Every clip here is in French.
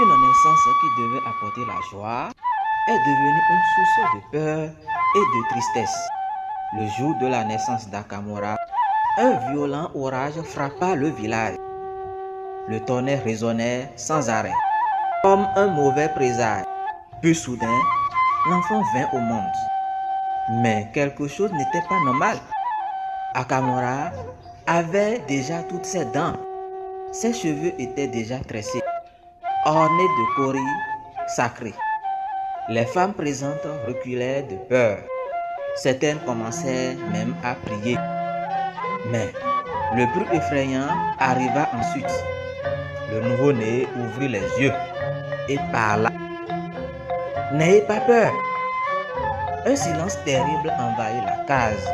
Une naissance qui devait apporter la joie est devenue une source de peur et de tristesse. Le jour de la naissance d'Akamura, un violent orage frappa le village. Le tonnerre résonnait sans arrêt, comme un mauvais présage. Puis soudain, l'enfant vint au monde. Mais quelque chose n'était pas normal. Akamura avait déjà toutes ses dents. Ses cheveux étaient déjà tressés, ornés de cauris sacrés. Les femmes présentes reculaient de peur. Certaines commençaient même à prier. Mais le bruit effrayant arriva ensuite. Le nouveau-né ouvrit les yeux et parla. N'ayez pas peur. Un silence terrible envahit la case.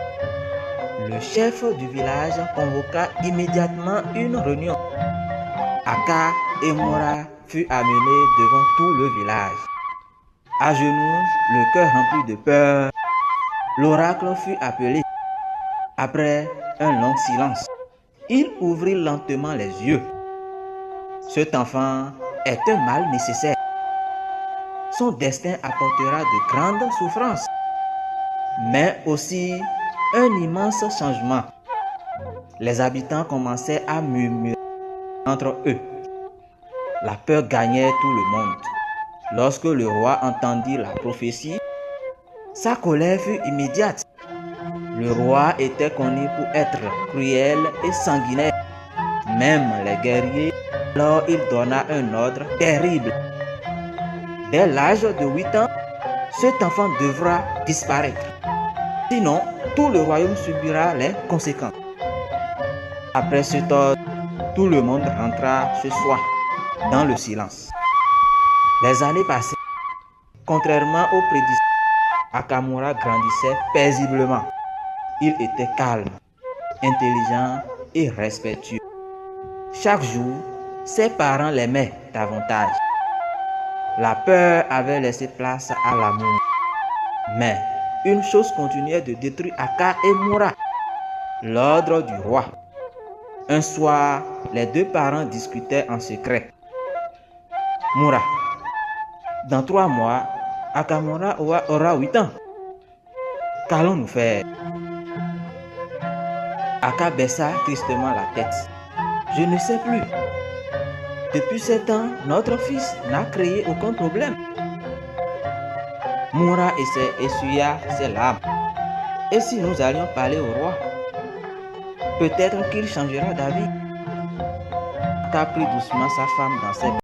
Le chef du village convoqua immédiatement une réunion. Aka et Mura furent amenés devant tout le village. À genoux, le cœur rempli de peur, l'oracle fut appelé. Après un long silence, il ouvrit lentement les yeux. Cet enfant est un mal nécessaire. Son destin apportera de grandes souffrances, mais aussi un immense changement. Les habitants commençaient à murmurer entre eux. La peur gagnait tout le monde. Lorsque le roi entendit la prophétie, sa colère fut immédiate. Le roi était connu pour être cruel et sanguinaire. Même les guerriers, alors il donna un ordre terrible. Dès l'âge de 8 ans, cet enfant devra disparaître. Sinon, tout le royaume subira les conséquences. Après cet ordre, tout le monde rentra chez soi dans le silence. Les années passées. Contrairement aux prédictions, Akamura grandissait paisiblement. Il était calme, intelligent et respectueux. Chaque jour, ses parents l'aimaient davantage. La peur avait laissé place à l'amour. Mais une chose continuait de détruire Aka et Mura, l'ordre du roi. Un soir, les deux parents discutaient en secret. Mura, dans 3 mois, Akamura aura 8 ans. Qu'allons-nous faire? Aka baissa tristement la tête. Je ne sais plus. Depuis 7 ans, notre fils n'a créé aucun problème. Mura essuya ses larmes. Et si nous allions parler au roi? Peut-être qu'il changera d'avis. Aka prit doucement sa femme dans ses bras.